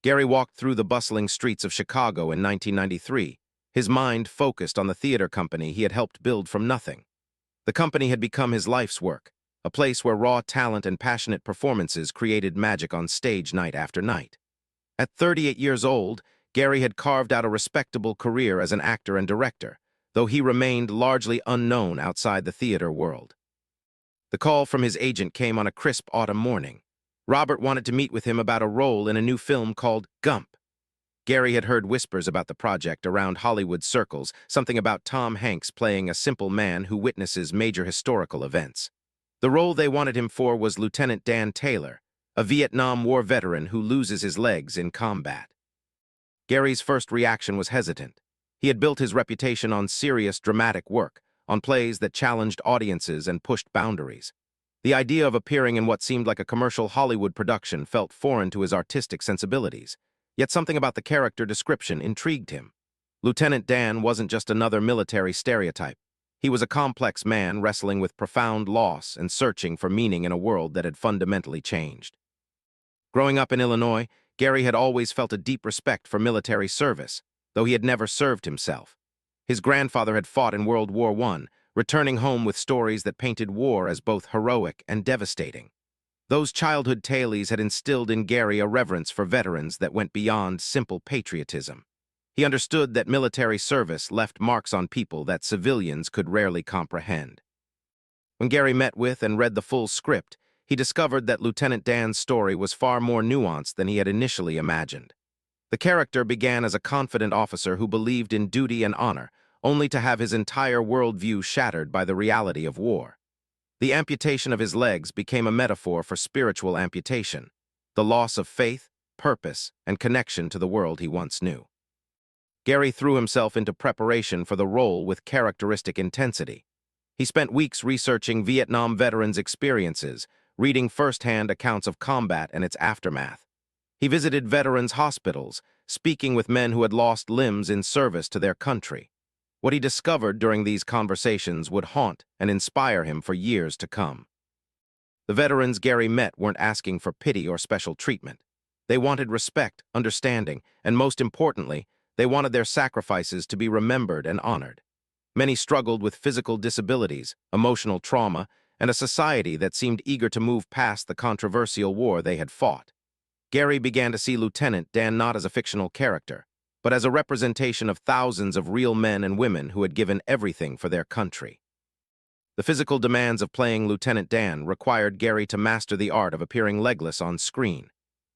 Gary walked through the bustling streets of Chicago in 1993, his mind focused on the theater company he had helped build from nothing. The company had become his life's work, a place where raw talent and passionate performances created magic on stage night after night. At 38 years old, Gary had carved out a respectable career as an actor and director, though he remained largely unknown outside the theater world. The call from his agent came on a crisp autumn morning. Robert wanted to meet with him about a role in a new film called Gump. Gary had heard whispers about the project around Hollywood circles, something about Tom Hanks playing a simple man who witnesses major historical events. The role they wanted him for was Lieutenant Dan Taylor, a Vietnam War veteran who loses his legs in combat. Gary's first reaction was hesitant. He had built his reputation on serious, dramatic work, on plays that challenged audiences and pushed boundaries. The idea of appearing in what seemed like a commercial Hollywood production felt foreign to his artistic sensibilities. Yet something about the character description intrigued him. Lieutenant Dan wasn't just another military stereotype. He was a complex man wrestling with profound loss and searching for meaning in a world that had fundamentally changed. Growing up in Illinois, Gary had always felt a deep respect for military service, though he had never served himself. His grandfather had fought in World War I, returning home with stories that painted war as both heroic and devastating. Those childhood tales had instilled in Gary a reverence for veterans that went beyond simple patriotism. He understood that military service left marks on people that civilians could rarely comprehend. When Gary met with and read the full script, he discovered that Lieutenant Dan's story was far more nuanced than he had initially imagined. The character began as a confident officer who believed in duty and honor, only to have his entire worldview shattered by the reality of war. The amputation of his legs became a metaphor for spiritual amputation, the loss of faith, purpose, and connection to the world he once knew. Gary threw himself into preparation for the role with characteristic intensity. He spent weeks researching Vietnam veterans' experiences, reading first-hand accounts of combat and its aftermath. He visited veterans' hospitals, speaking with men who had lost limbs in service to their country. What he discovered during these conversations would haunt and inspire him for years to come. The veterans Gary met weren't asking for pity or special treatment. They wanted respect, understanding, and most importantly, they wanted their sacrifices to be remembered and honored. Many struggled with physical disabilities, emotional trauma, and a society that seemed eager to move past the controversial war they had fought. Gary began to see Lieutenant Dan not as a fictional character, but as a representation of thousands of real men and women who had given everything for their country. The physical demands of playing Lieutenant Dan required Gary to master the art of appearing legless on screen.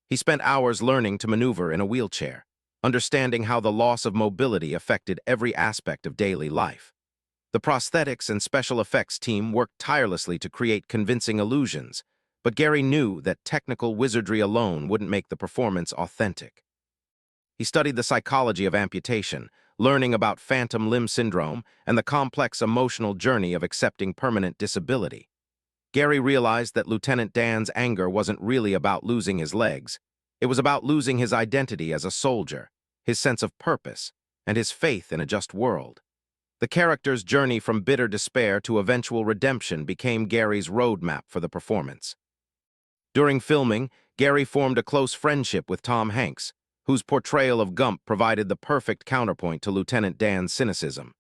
He spent hours learning to maneuver in a wheelchair, understanding how the loss of mobility affected every aspect of daily life. The prosthetics and special effects team worked tirelessly to create convincing illusions, but Gary knew that technical wizardry alone wouldn't make the performance authentic. He studied the psychology of amputation, learning about phantom limb syndrome and the complex emotional journey of accepting permanent disability. Gary realized that Lieutenant Dan's anger wasn't really about losing his legs. It was about losing his identity as a soldier, his sense of purpose, and his faith in a just world. The character's journey from bitter despair to eventual redemption became Gary's roadmap for the performance. During filming, Gary formed a close friendship with Tom Hanks, whose portrayal of Gump provided the perfect counterpoint to Lieutenant Dan's cynicism.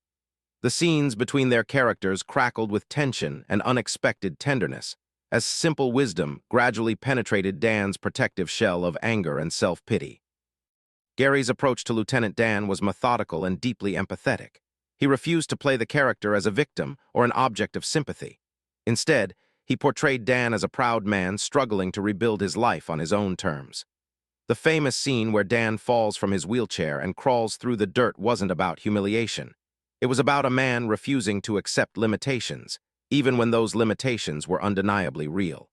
The scenes between their characters crackled with tension and unexpected tenderness, as simple wisdom gradually penetrated Dan's protective shell of anger and self-pity. Gary's approach to Lieutenant Dan was methodical and deeply empathetic. He refused to play the character as a victim or an object of sympathy. Instead, he portrayed Dan as a proud man struggling to rebuild his life on his own terms. The famous scene where Dan falls from his wheelchair and crawls through the dirt wasn't about humiliation. It was about a man refusing to accept limitations, even when those limitations were undeniably real.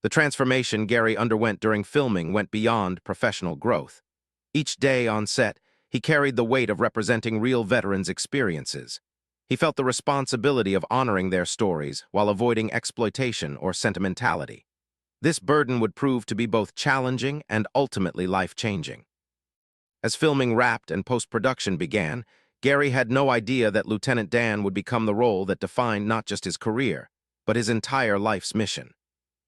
The transformation Gary underwent during filming went beyond professional growth. Each day on set, he carried the weight of representing real veterans' experiences. He felt the responsibility of honoring their stories while avoiding exploitation or sentimentality. This burden would prove to be both challenging and ultimately life-changing. As filming wrapped and post-production began, Gary had no idea that Lieutenant Dan would become the role that defined not just his career, but his entire life's mission.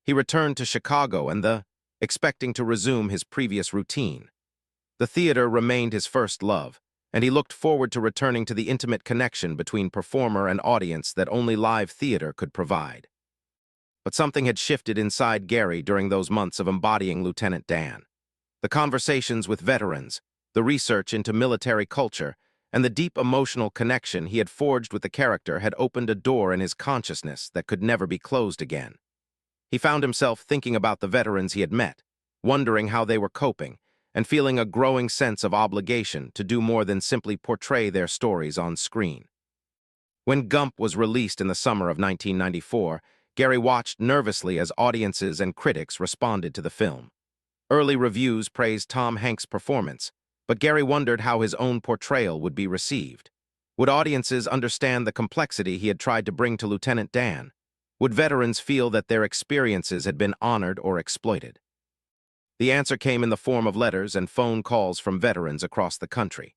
He returned to Chicago and the expecting to resume his previous routine. The theater remained his first love, and he looked forward to returning to the intimate connection between performer and audience that only live theater could provide. But something had shifted inside Gary during those months of embodying Lieutenant Dan. The conversations with veterans, the research into military culture, and the deep emotional connection he had forged with the character had opened a door in his consciousness that could never be closed again. He found himself thinking about the veterans he had met, wondering how they were coping, and feeling a growing sense of obligation to do more than simply portray their stories on screen. When Gump was released in the summer of 1994, Gary watched nervously as audiences and critics responded to the film. Early reviews praised Tom Hanks' performance, but Gary wondered how his own portrayal would be received. Would audiences understand the complexity he had tried to bring to Lieutenant Dan? Would veterans feel that their experiences had been honored or exploited? The answer came in the form of letters and phone calls from veterans across the country.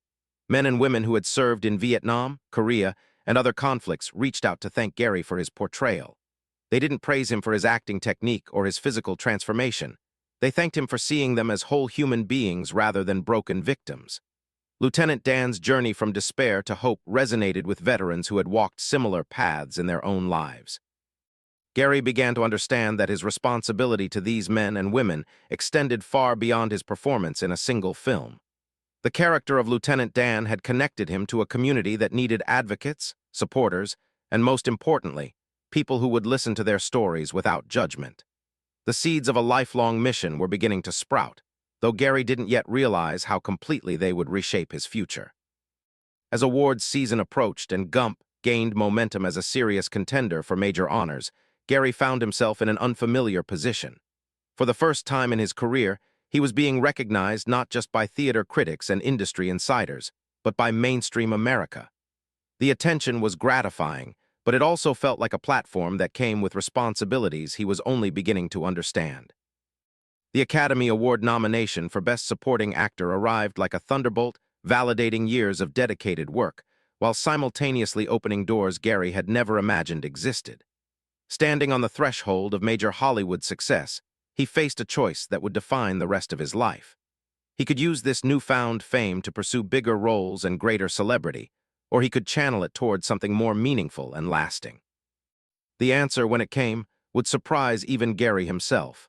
Men and women who had served in Vietnam, Korea, and other conflicts reached out to thank Gary for his portrayal. They didn't praise him for his acting technique or his physical transformation. They thanked him for seeing them as whole human beings rather than broken victims. Lieutenant Dan's journey from despair to hope resonated with veterans who had walked similar paths in their own lives. Gary began to understand that his responsibility to these men and women extended far beyond his performance in a single film. The character of Lieutenant Dan had connected him to a community that needed advocates, supporters, and most importantly, people who would listen to their stories without judgment. The seeds of a lifelong mission were beginning to sprout, though Gary didn't yet realize how completely they would reshape his future. As awards season approached and Gump gained momentum as a serious contender for major honors, Gary found himself in an unfamiliar position. For the first time in his career, he was being recognized not just by theater critics and industry insiders, but by mainstream America. The attention was gratifying, but it also felt like a platform that came with responsibilities he was only beginning to understand. The Academy Award nomination for Best Supporting Actor arrived like a thunderbolt, validating years of dedicated work, while simultaneously opening doors Gary had never imagined existed. Standing on the threshold of major Hollywood success, he faced a choice that would define the rest of his life. He could use this newfound fame to pursue bigger roles and greater celebrity, or he could channel it towards something more meaningful and lasting. The answer, when it came, would surprise even Gary himself.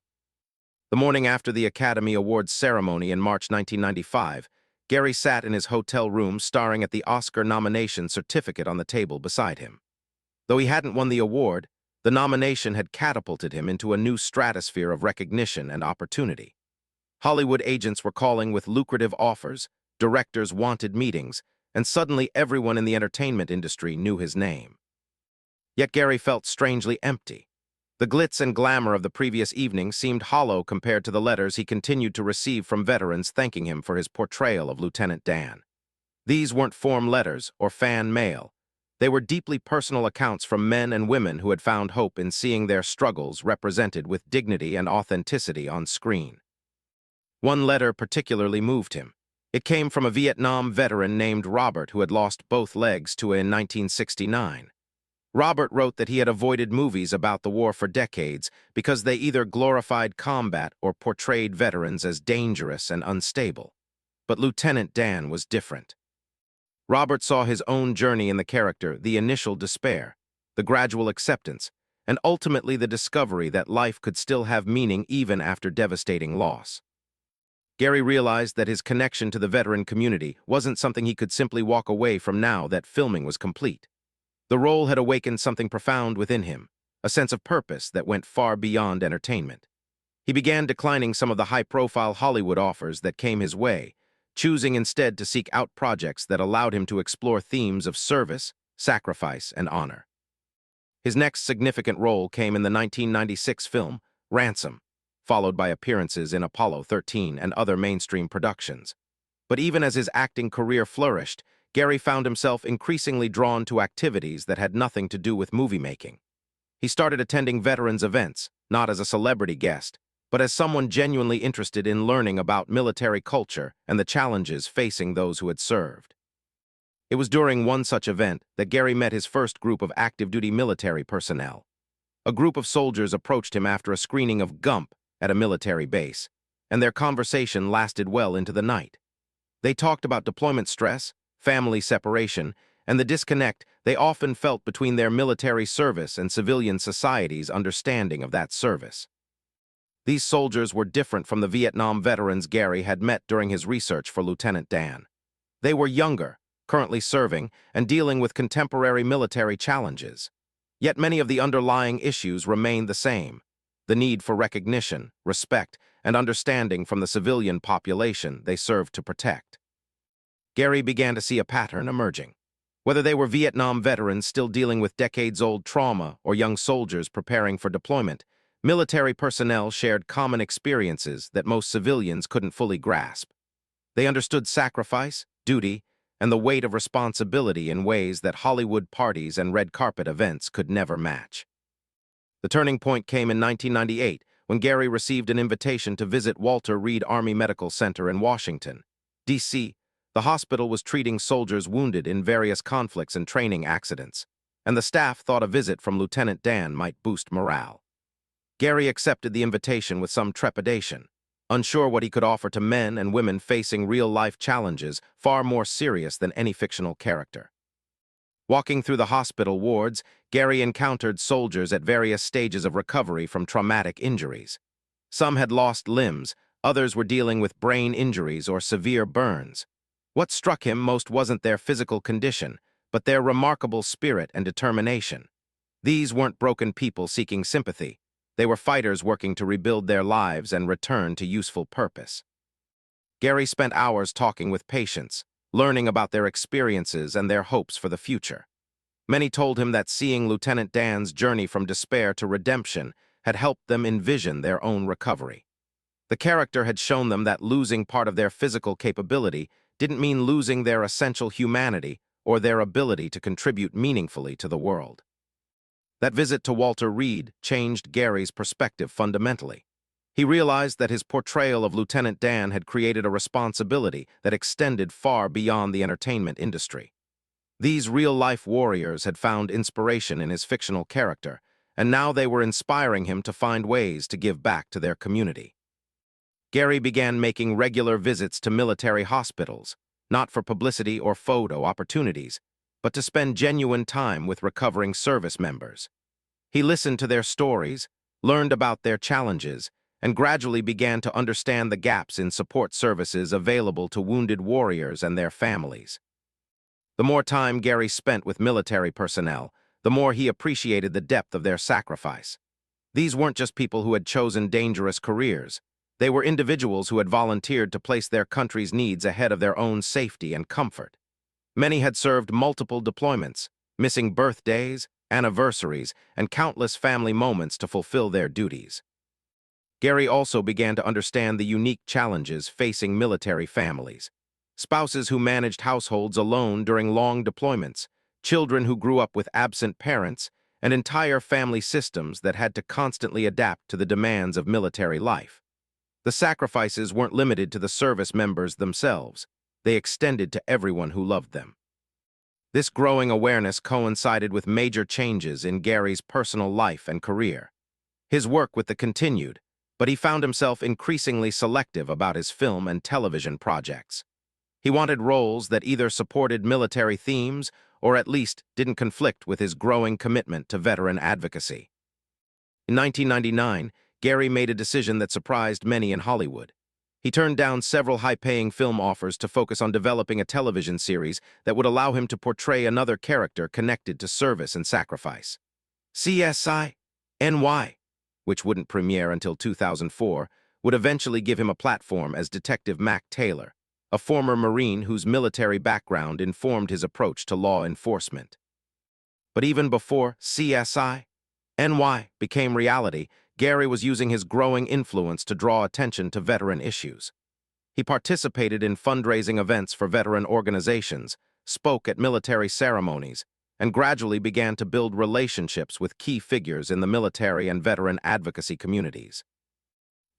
The morning after the Academy Awards ceremony in March 1995, Gary sat in his hotel room staring at the Oscar nomination certificate on the table beside him. Though he hadn't won the award, the nomination had catapulted him into a new stratosphere of recognition and opportunity. Hollywood agents were calling with lucrative offers, directors wanted meetings, and suddenly everyone in the entertainment industry knew his name. Yet Gary felt strangely empty. The glitz and glamour of the previous evening seemed hollow compared to the letters he continued to receive from veterans thanking him for his portrayal of Lieutenant Dan. These weren't form letters or fan mail. They were deeply personal accounts from men and women who had found hope in seeing their struggles represented with dignity and authenticity on screen. One letter particularly moved him. It came from a Vietnam veteran named Robert who had lost both legs to it in 1969. Robert wrote that he had avoided movies about the war for decades because they either glorified combat or portrayed veterans as dangerous and unstable. But Lieutenant Dan was different. Robert saw his own journey in the character, the initial despair, the gradual acceptance, and ultimately the discovery that life could still have meaning even after devastating loss. Gary realized that his connection to the veteran community wasn't something he could simply walk away from now that filming was complete. The role had awakened something profound within him, a sense of purpose that went far beyond entertainment. He began declining some of the high-profile Hollywood offers that came his way, choosing instead to seek out projects that allowed him to explore themes of service, sacrifice, and honor. His next significant role came in the 1996 film, Ransom, followed by appearances in Apollo 13 and other mainstream productions. But even as his acting career flourished, Gary found himself increasingly drawn to activities that had nothing to do with movie-making. He started attending veterans events, not as a celebrity guest, but as someone genuinely interested in learning about military culture and the challenges facing those who had served. It was during one such event that Gary met his first group of active-duty military personnel. A group of soldiers approached him after a screening of Gump at a military base, and their conversation lasted well into the night. They talked about deployment stress, family separation, and the disconnect they often felt between their military service and civilian society's understanding of that service. These soldiers were different from the Vietnam veterans Gary had met during his research for Lieutenant Dan. They were younger, currently serving, and dealing with contemporary military challenges. Yet many of the underlying issues remained the same: the need for recognition, respect, and understanding from the civilian population they served to protect. Gary began to see a pattern emerging. Whether they were Vietnam veterans still dealing with decades-old trauma or young soldiers preparing for deployment, military personnel shared common experiences that most civilians couldn't fully grasp. They understood sacrifice, duty, and the weight of responsibility in ways that Hollywood parties and red carpet events could never match. The turning point came in 1998 when Gary received an invitation to visit Walter Reed Army Medical Center in Washington, D.C. The hospital was treating soldiers wounded in various conflicts and training accidents, and the staff thought a visit from Lieutenant Dan might boost morale. Gary accepted the invitation with some trepidation, unsure what he could offer to men and women facing real-life challenges far more serious than any fictional character. Walking through the hospital wards, Gary encountered soldiers at various stages of recovery from traumatic injuries. Some had lost limbs, others were dealing with brain injuries or severe burns. What struck him most wasn't their physical condition, but their remarkable spirit and determination. These weren't broken people seeking sympathy. They were fighters working to rebuild their lives and return to useful purpose. Gary spent hours talking with patients, learning about their experiences and their hopes for the future. Many told him that seeing Lieutenant Dan's journey from despair to redemption had helped them envision their own recovery. The character had shown them that losing part of their physical capability didn't mean losing their essential humanity or their ability to contribute meaningfully to the world. That visit to Walter Reed changed Gary's perspective fundamentally. He realized that his portrayal of Lieutenant Dan had created a responsibility that extended far beyond the entertainment industry. These real-life warriors had found inspiration in his fictional character, and now they were inspiring him to find ways to give back to their community. Gary began making regular visits to military hospitals, not for publicity or photo opportunities, but to spend genuine time with recovering service members. He listened to their stories, learned about their challenges, and gradually began to understand the gaps in support services available to wounded warriors and their families. The more time Gary spent with military personnel, the more he appreciated the depth of their sacrifice. These weren't just people who had chosen dangerous careers. They were individuals who had volunteered to place their country's needs ahead of their own safety and comfort. Many had served multiple deployments, missing birthdays, anniversaries, and countless family moments to fulfill their duties. Gary also began to understand the unique challenges facing military families. Spouses who managed households alone during long deployments, children who grew up with absent parents, and entire family systems that had to constantly adapt to the demands of military life. The sacrifices weren't limited to the service members themselves. They extended to everyone who loved them. This growing awareness coincided with major changes in Gary's personal life and career. His work with the continued, but he found himself increasingly selective about his film and television projects. He wanted roles that either supported military themes or at least didn't conflict with his growing commitment to veteran advocacy. In 1999, Gary made a decision that surprised many in Hollywood. He turned down several high-paying film offers to focus on developing a television series that would allow him to portray another character connected to service and sacrifice. CSI: which wouldn't premiere until 2004, would eventually give him a platform as Detective Mac Taylor, a former Marine whose military background informed his approach to law enforcement. But even before CSI: became reality, Gary was using his growing influence to draw attention to veteran issues. He participated in fundraising events for veteran organizations, spoke at military ceremonies, and gradually began to build relationships with key figures in the military and veteran advocacy communities.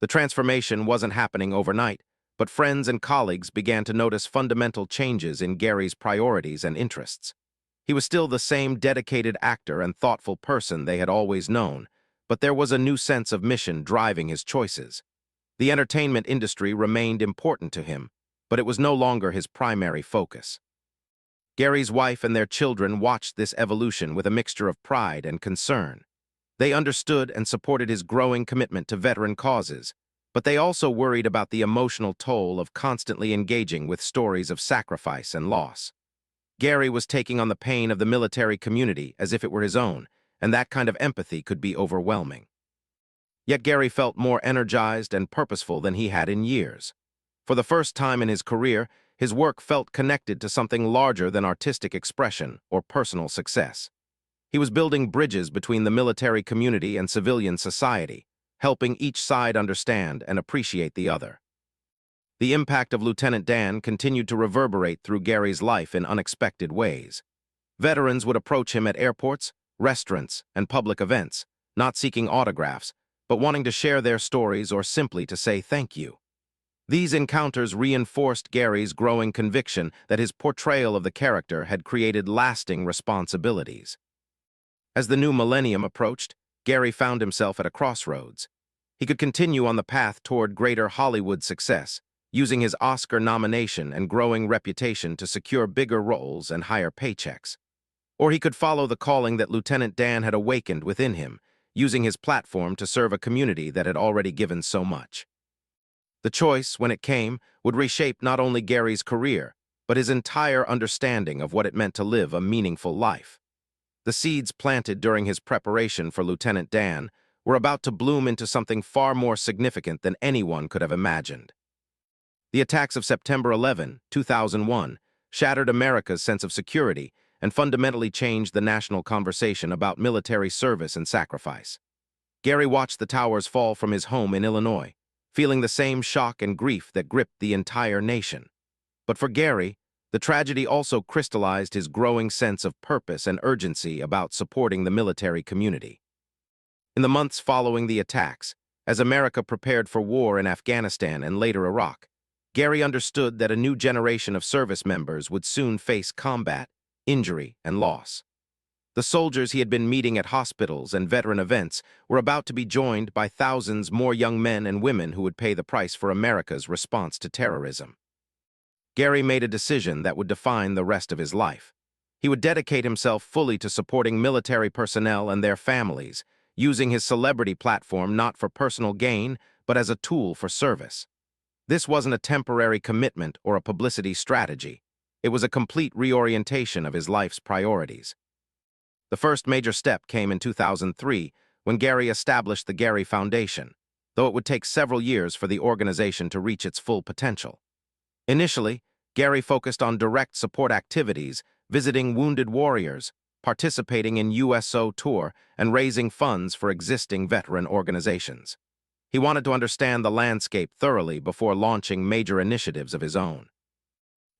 The transformation wasn't happening overnight, but friends and colleagues began to notice fundamental changes in Gary's priorities and interests. He was still the same dedicated actor and thoughtful person they had always known, but there was a new sense of mission driving his choices. The entertainment industry remained important to him, but it was no longer his primary focus. Gary's wife and their children watched this evolution with a mixture of pride and concern. They understood and supported his growing commitment to veteran causes, but they also worried about the emotional toll of constantly engaging with stories of sacrifice and loss. Gary was taking on the pain of the military community as if it were his own, and that kind of empathy could be overwhelming. Yet Gary felt more energized and purposeful than he had in years. For the first time in his career, his work felt connected to something larger than artistic expression or personal success. He was building bridges between the military community and civilian society, helping each side understand and appreciate the other. The impact of Lieutenant Dan continued to reverberate through Gary's life in unexpected ways. Veterans would approach him at airports, restaurants, and public events, not seeking autographs, but wanting to share their stories or simply to say thank you. These encounters reinforced Gary's growing conviction that his portrayal of the character had created lasting responsibilities. As the new millennium approached, Gary found himself at a crossroads. He could continue on the path toward greater Hollywood success, using his Oscar nomination and growing reputation to secure bigger roles and higher paychecks. Or he could follow the calling that Lieutenant Dan had awakened within him, using his platform to serve a community that had already given so much. The choice, when it came, would reshape not only Gary's career, but his entire understanding of what it meant to live a meaningful life. The seeds planted during his preparation for Lieutenant Dan were about to bloom into something far more significant than anyone could have imagined. The attacks of September 11, 2001, shattered America's sense of security and fundamentally changed the national conversation about military service and sacrifice. Gary watched the towers fall from his home in Illinois, feeling the same shock and grief that gripped the entire nation. But for Gary, the tragedy also crystallized his growing sense of purpose and urgency about supporting the military community. In the months following the attacks, as America prepared for war in Afghanistan and later Iraq, Gary understood that a new generation of service members would soon face combat, injury, and loss. The soldiers he had been meeting at hospitals and veteran events were about to be joined by thousands more young men and women who would pay the price for America's response to terrorism. Gary made a decision that would define the rest of his life. He would dedicate himself fully to supporting military personnel and their families, using his celebrity platform not for personal gain, but as a tool for service. This wasn't a temporary commitment or a publicity strategy. It was a complete reorientation of his life's priorities. The first major step came in 2003 when Gary established the Gary Foundation, though it would take several years for the organization to reach its full potential. Initially, Gary focused on direct support activities, visiting wounded warriors, participating in USO tour, and raising funds for existing veteran organizations. He wanted to understand the landscape thoroughly before launching major initiatives of his own.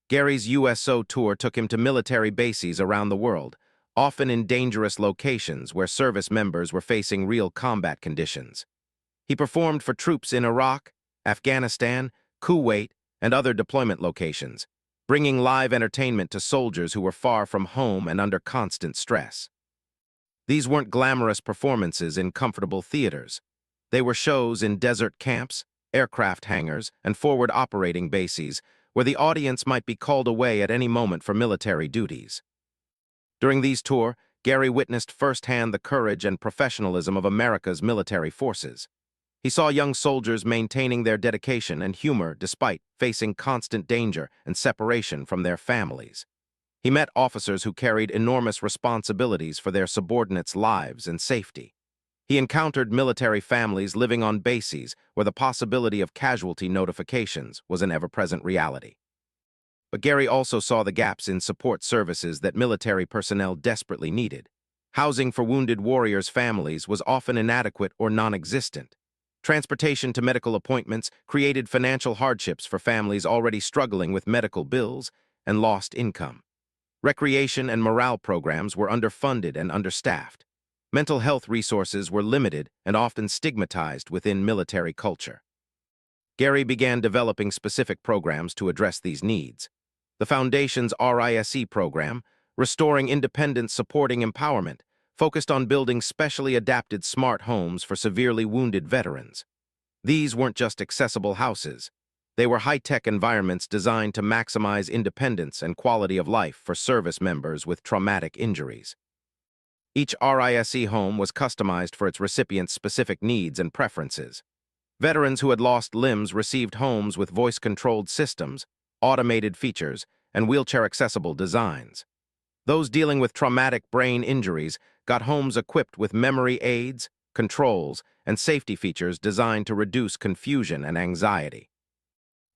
Gary's USO tour took him to military bases around the world, often in dangerous locations where service members were facing real combat conditions. He performed for troops in Iraq, Afghanistan, Kuwait, and other deployment locations, bringing live entertainment to soldiers who were far from home and under constant stress. These weren't glamorous performances in comfortable theaters. They were shows in desert camps, aircraft hangars, and forward operating bases where the audience might be called away at any moment for military duties. During these tours, Gary witnessed firsthand the courage and professionalism of America's military forces. He saw young soldiers maintaining their dedication and humor despite facing constant danger and separation from their families. He met officers who carried enormous responsibilities for their subordinates' lives and safety. He encountered military families living on bases where the possibility of casualty notifications was an ever-present reality. But Gary also saw the gaps in support services that military personnel desperately needed. Housing for wounded warriors' families was often inadequate or non-existent. Transportation to medical appointments created financial hardships for families already struggling with medical bills and lost income. Recreation and morale programs were underfunded and understaffed. Mental health resources were limited and often stigmatized within military culture. Gary began developing specific programs to address these needs. The Foundation's RISE program, Restoring Independence Supporting Empowerment, focused on building specially adapted smart homes for severely wounded veterans. These weren't just accessible houses. They were high-tech environments designed to maximize independence and quality of life for service members with traumatic injuries. Each RISE home was customized for its recipient's specific needs and preferences. Veterans who had lost limbs received homes with voice-controlled systems, automated features, and wheelchair-accessible designs. Those dealing with traumatic brain injuries got homes equipped with memory aids, controls, and safety features designed to reduce confusion and anxiety.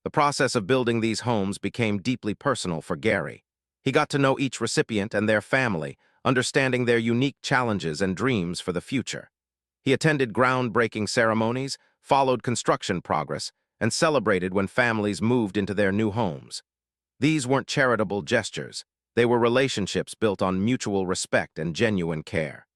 The process of building these homes became deeply personal for Gary. He got to know each recipient and their family, understanding their unique challenges and dreams for the future. He attended groundbreaking ceremonies, followed construction progress, and celebrated when families moved into their new homes. These weren't charitable gestures. They were relationships built on mutual respect and genuine care.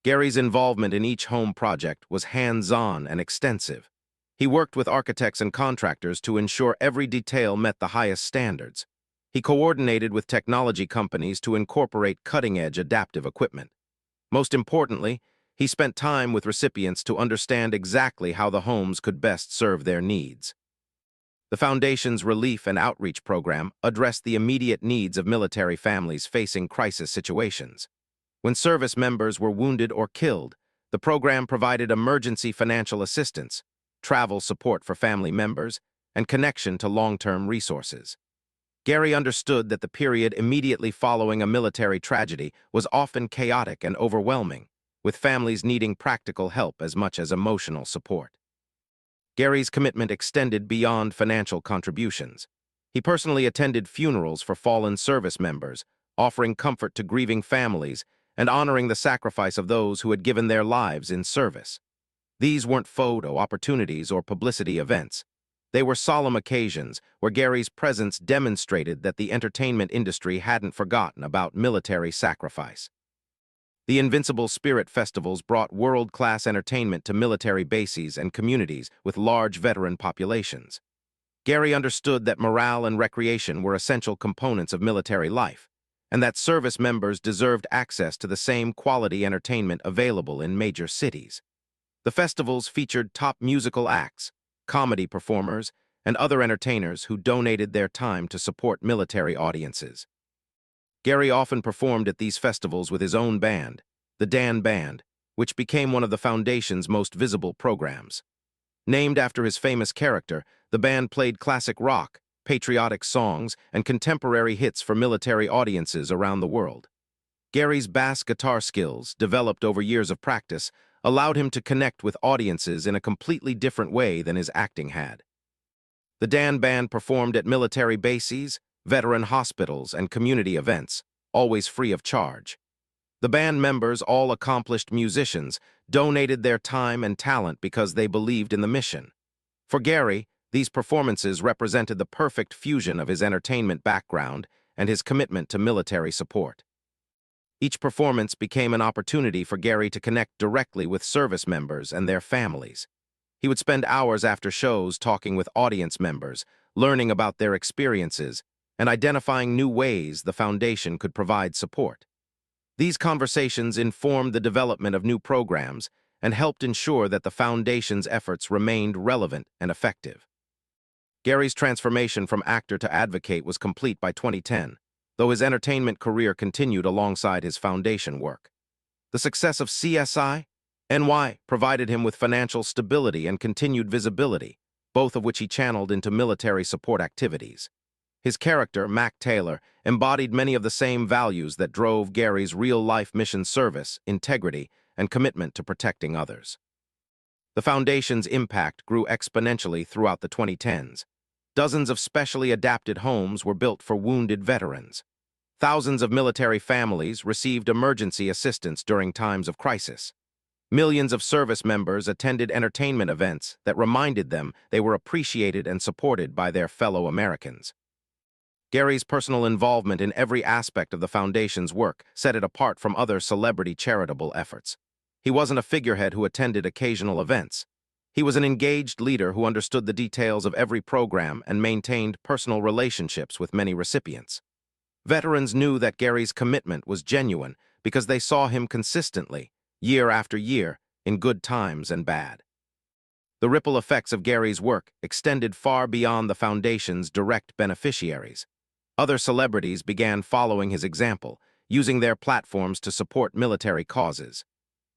Gary's involvement in each home project was hands-on and extensive. He worked with architects and contractors to ensure every detail met the highest standards. He coordinated with technology companies to incorporate cutting-edge adaptive equipment. Most importantly, he spent time with recipients to understand exactly how the homes could best serve their needs. The Foundation's Relief and Outreach Program addressed the immediate needs of military families facing crisis situations. When service members were wounded or killed, the program provided emergency financial assistance, travel support for family members, and connection to long-term resources. Gary understood that the period immediately following a military tragedy was often chaotic and overwhelming, with families needing practical help as much as emotional support. Gary's commitment extended beyond financial contributions. He personally attended funerals for fallen service members, offering comfort to grieving families and honoring the sacrifice of those who had given their lives in service. These weren't photo opportunities or publicity events. They were solemn occasions where Gary's presence demonstrated that the entertainment industry hadn't forgotten about military sacrifice. The Invincible Spirit Festivals brought world-class entertainment to military bases and communities with large veteran populations. Gary understood that morale and recreation were essential components of military life, and that service members deserved access to the same quality entertainment available in major cities. The festivals featured top musical acts, comedy performers, and other entertainers who donated their time to support military audiences. Gary often performed at these festivals with his own band, the Dan Band, which became one of the Foundation's most visible programs. Named after his famous character, the band played classic rock, patriotic songs, and contemporary hits for military audiences around the world. Gary's bass guitar skills, developed over years of practice, allowed him to connect with audiences in a completely different way than his acting had. The Dan Band performed at military bases, veteran hospitals, and community events, always free of charge. The band members, all accomplished musicians, donated their time and talent because they believed in the mission. For Gary, these performances represented the perfect fusion of his entertainment background and his commitment to military support. Each performance became an opportunity for Gary to connect directly with service members and their families. He would spend hours after shows talking with audience members, learning about their experiences, and identifying new ways the Foundation could provide support. These conversations informed the development of new programs and helped ensure that the Foundation's efforts remained relevant and effective. Gary's transformation from actor to advocate was complete by 2010, though his entertainment career continued alongside his Foundation work. The success of CSI NY provided him with financial stability and continued visibility, both of which he channeled into military support activities. His character, Mac Taylor, embodied many of the same values that drove Gary's real-life mission: service, integrity, and commitment to protecting others. The Foundation's impact grew exponentially throughout the 2010s. Dozens of specially adapted homes were built for wounded veterans. Thousands of military families received emergency assistance during times of crisis. Millions of service members attended entertainment events that reminded them they were appreciated and supported by their fellow Americans. Gary's personal involvement in every aspect of the Foundation's work set it apart from other celebrity charitable efforts. He wasn't a figurehead who attended occasional events. He was an engaged leader who understood the details of every program and maintained personal relationships with many recipients. Veterans knew that Gary's commitment was genuine because they saw him consistently, year after year, in good times and bad. The ripple effects of Gary's work extended far beyond the Foundation's direct beneficiaries. Other celebrities began following his example, using their platforms to support military causes.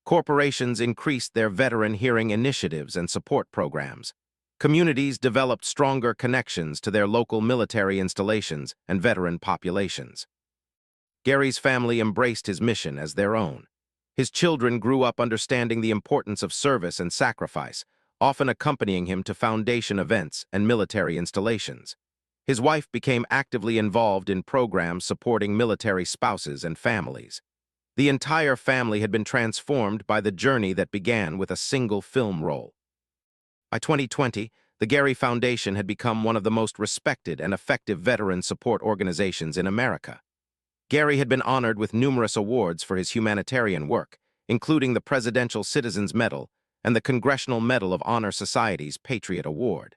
Corporations increased their veteran hearing initiatives and support programs. Communities developed stronger connections to their local military installations and veteran populations. Gary's family embraced his mission as their own. His children grew up understanding the importance of service and sacrifice, often accompanying him to Foundation events and military installations. His wife became actively involved in programs supporting military spouses and families. The entire family had been transformed by the journey that began with a single film role. By 2020, the Gary Foundation had become one of the most respected and effective veteran support organizations in America. Gary had been honored with numerous awards for his humanitarian work, including the Presidential Citizens Medal and the Congressional Medal of Honor Society's Patriot Award.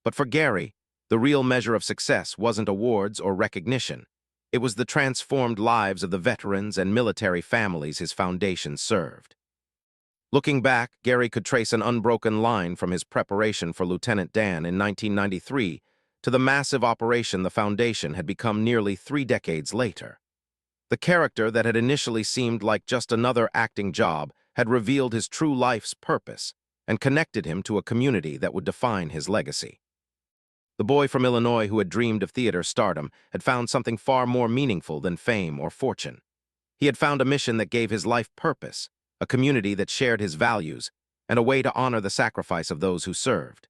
But for Gary, the real measure of success wasn't awards or recognition. It was the transformed lives of the veterans and military families his foundation served. Looking back, Gary could trace an unbroken line from his preparation for Lieutenant Dan in 1993 to the massive operation the foundation had become nearly 3 decades later. The character that had initially seemed like just another acting job had revealed his true life's purpose and connected him to a community that would define his legacy. The boy from Illinois who had dreamed of theater stardom had found something far more meaningful than fame or fortune. He had found a mission that gave his life purpose, a community that shared his values, and a way to honor the sacrifice of those who served.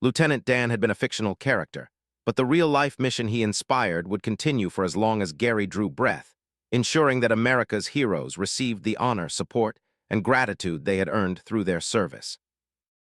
Lieutenant Dan had been a fictional character, but the real-life mission he inspired would continue for as long as Gary drew breath, ensuring that America's heroes received the honor, support, and gratitude they had earned through their service.